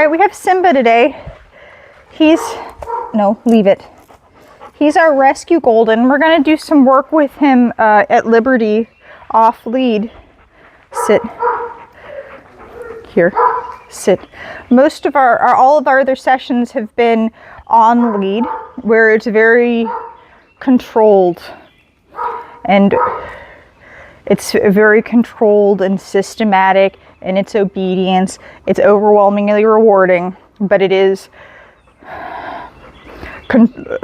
right, we have Simba today. No, leave it. He's our rescue golden. We're gonna do some work with him at Liberty, off lead. Sit. Here, sit. Most of all of our other sessions have been on lead, where it's very controlled, and it's very controlled and systematic in its obedience. It's overwhelmingly rewarding, but it is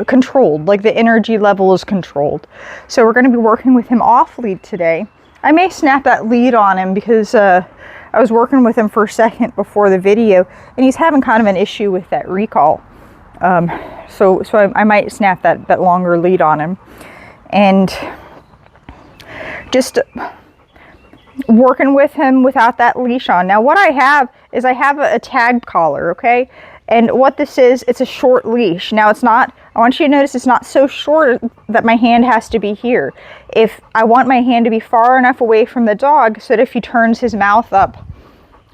controlled, like the energy level is controlled. So we're going to be working with him off lead today. I may snap that lead on him because I was working with him for a second before the video, and he's having kind of an issue with that recall. So I might snap that longer lead on him, and just working with him without that leash on. Now what I have is I have a tag collar, okay? And what this is, it's a short leash. Now it's not, I want you to notice it's not so short that my hand has to be here. If I want my hand to be far enough away from the dog so that if he turns his mouth up,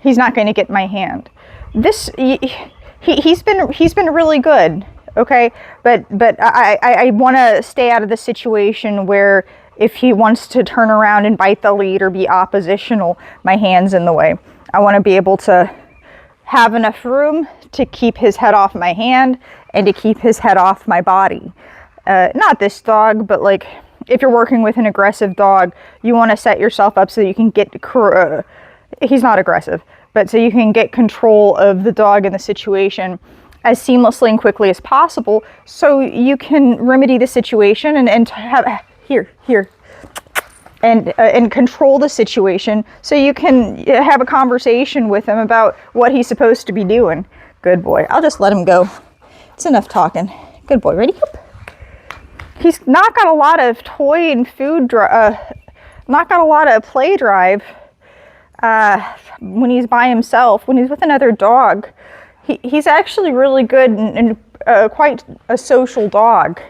he's not going to get my hand. He's been really good, okay? But I want to stay out of the situation where if he wants to turn around and bite the lead or be oppositional, my hand's in the way. I want to be able to have enough room to keep his head off my hand and to keep his head off my body. Not this dog, but like if you're working with an aggressive dog, you want to set yourself up so that you can get, he's not aggressive, but so you can get control of the dog in the situation as seamlessly and quickly as possible, so you can remedy the situation and have, here, and control the situation, so you can have a conversation with him about what he's supposed to be doing. Good boy. I'll just let him go. It's enough talking. Good boy. Ready? He's not got a lot of toy and food, not got a lot of play drive when he's by himself. When he's with another dog, he's actually really good and quite a social dog,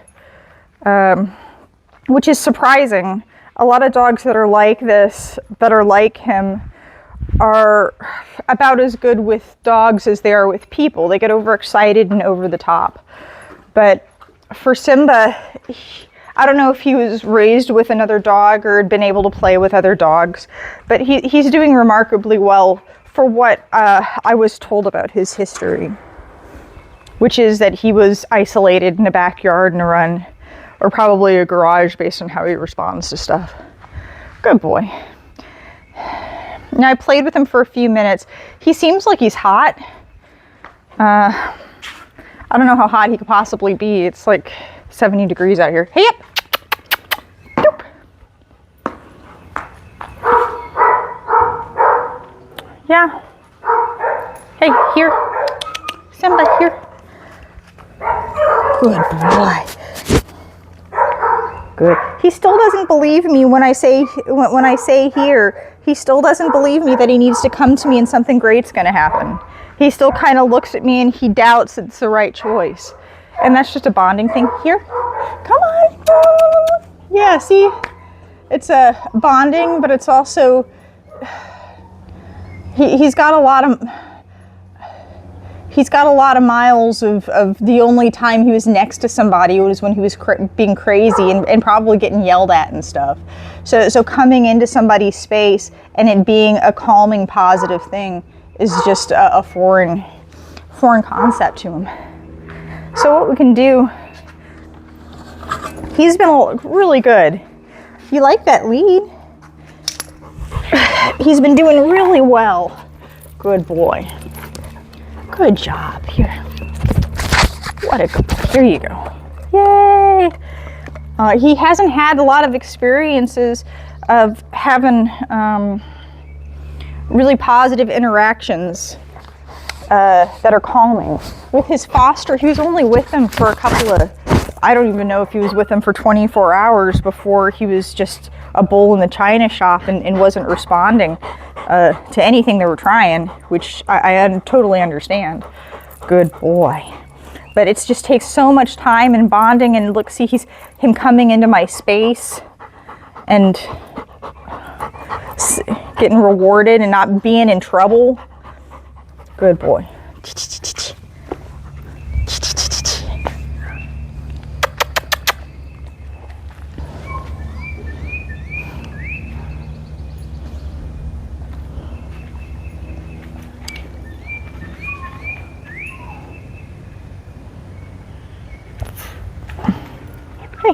which is surprising. A lot of dogs that are like this, that are like him, are about as good with dogs as they are with people. They get overexcited and over the top. But for Simba, I don't know if he was raised with another dog or had been able to play with other dogs, but he's doing remarkably well for what I was told about his history, which is that he was isolated in a backyard in a run, or probably a garage based on how he responds to stuff. Good boy. Now I played with him for a few minutes. He seems like he's hot. I don't know how hot he could possibly be. It's like 70 degrees out here. Hey, up! Nope. Yeah. Hey, here. Simba, here. Good boy. Good. He still doesn't believe me when I say here. He still doesn't believe me that he needs to come to me and something great's going to happen. He still kind of looks at me and he doubts it's the right choice. And that's just a bonding thing. Here. Come on. Yeah, see? It's a bonding, but it's also he's got a lot of miles of the only time he was next to somebody was when he was being crazy and probably getting yelled at and stuff. So coming into somebody's space and it being a calming, positive thing is just a foreign concept to him. So what we can do, he's been really good. You like that lead? He's been doing really well. Good boy. Good job. Here. What a good boy. Here you go. Yay! He hasn't had a lot of experiences of having really positive interactions that are calming. With his foster, he was only with them for a couple of, I don't even know if he was with them for 24 hours before he was just a bull in the china shop and wasn't responding to anything they were trying, which I totally understand. Good boy. But it just takes so much time and bonding, and look, see, him coming into my space and getting rewarded and not being in trouble. Good boy. Hey,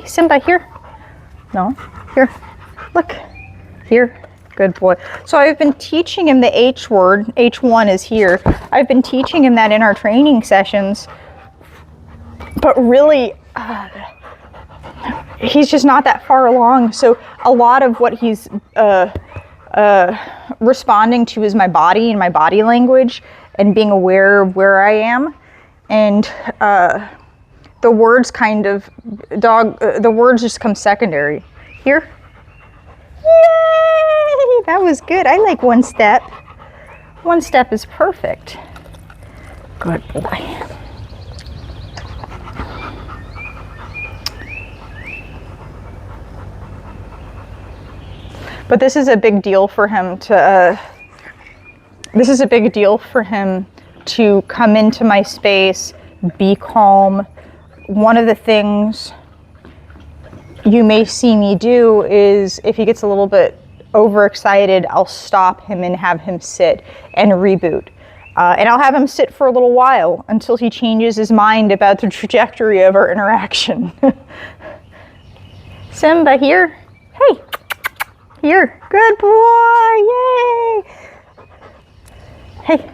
Simba, here. No, here. Look, here. Good boy. So I've been teaching him the H word. H1 is here. I've been teaching him that in our training sessions. But really, he's just not that far along. So a lot of what he's responding to is my body and my body language and being aware of where I am. And the words kind of, the words just come secondary. Here. Yay! That was good. I like one step. One step is perfect. Good boy. But this is a big deal for him to, come into my space, be calm. One of the things you may see me do is if he gets a little bit overexcited, I'll stop him and have him sit and reboot. And I'll have him sit for a little while until he changes his mind about the trajectory of our interaction. Simba, here. Hey, here. Good boy. Yay. Hey,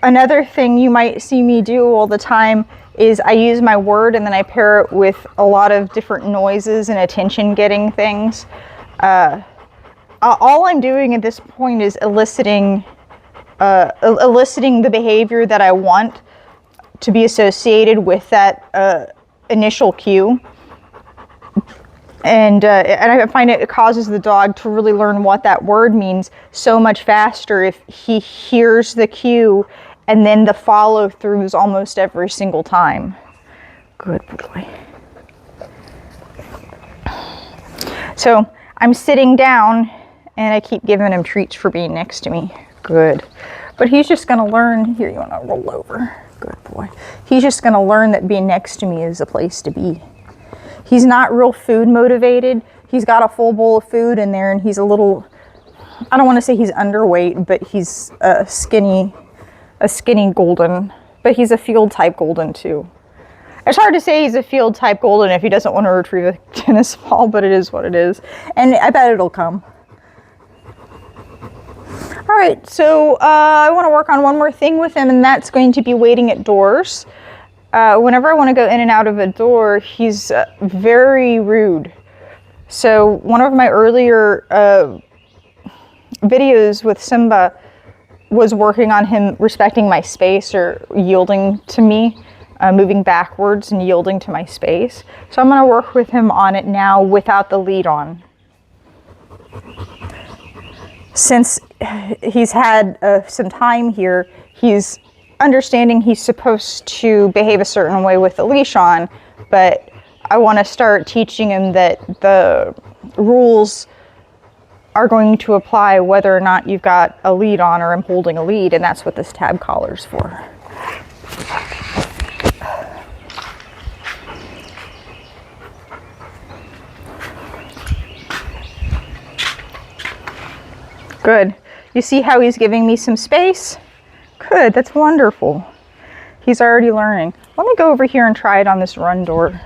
another thing you might see me do all the time is I use my word and then I pair it with a lot of different noises and attention-getting things. All I'm doing at this point is eliciting the behavior that I want to be associated with that initial cue. And I find it causes the dog to really learn what that word means so much faster if he hears the cue and then the follow-throughs almost every single time. Good boy. So I'm sitting down and I keep giving him treats for being next to me. Good. But he's just gonna learn, here, you wanna roll over. Good boy. He's just gonna learn that being next to me is a place to be. He's not real food motivated. He's got a full bowl of food in there and he's a little, I don't wanna say he's underweight, but he's a skinny golden, but he's a field type golden too. It's hard to say he's a field type golden if he doesn't want to retrieve a tennis ball, but it is what it is. And I bet it'll come. All right, so I want to work on one more thing with him, and that's going to be waiting at doors. Whenever I want to go in and out of a door, he's very rude. So one of my earlier videos with Simba was working on him respecting my space or yielding to me, moving backwards and yielding to my space. So I'm going to work with him on it now without the lead on. Since he's had some time here, he's understanding he's supposed to behave a certain way with the leash on, but I want to start teaching him that the rules are going to apply whether or not you've got a lead on or I'm holding a lead, and that's what this tab collar's for. Good. You see how he's giving me some space? Good, that's wonderful. He's already learning. Let me go over here and try it on this run door.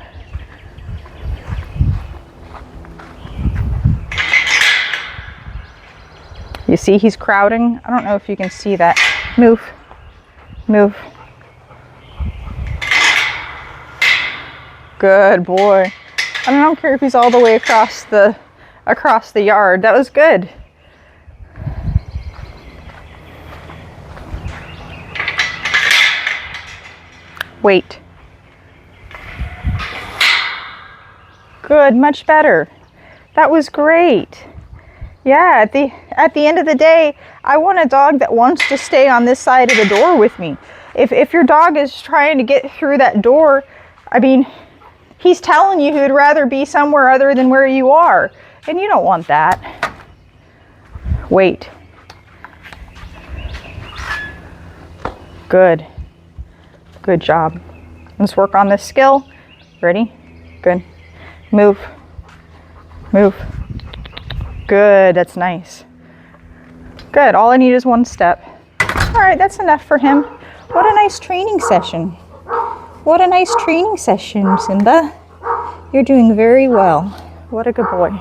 You see he's crowding? I don't know if you can see that. Move. Move. Good boy. I don't care if he's all the way across the yard. That was good. Wait. Good, much better. That was great. Yeah, at the end of the day, I want a dog that wants to stay on this side of the door with me. If your dog is trying to get through that door, I mean, he's telling you he'd rather be somewhere other than where you are, and you don't want that. Wait. Good. Good job. Let's work on this skill. Ready? Good. Move. Move. Good. That's nice. Good. All I need is one step. All right, that's enough for him. What a nice training session. What a nice training session, Simba. You're doing very well. What a good boy.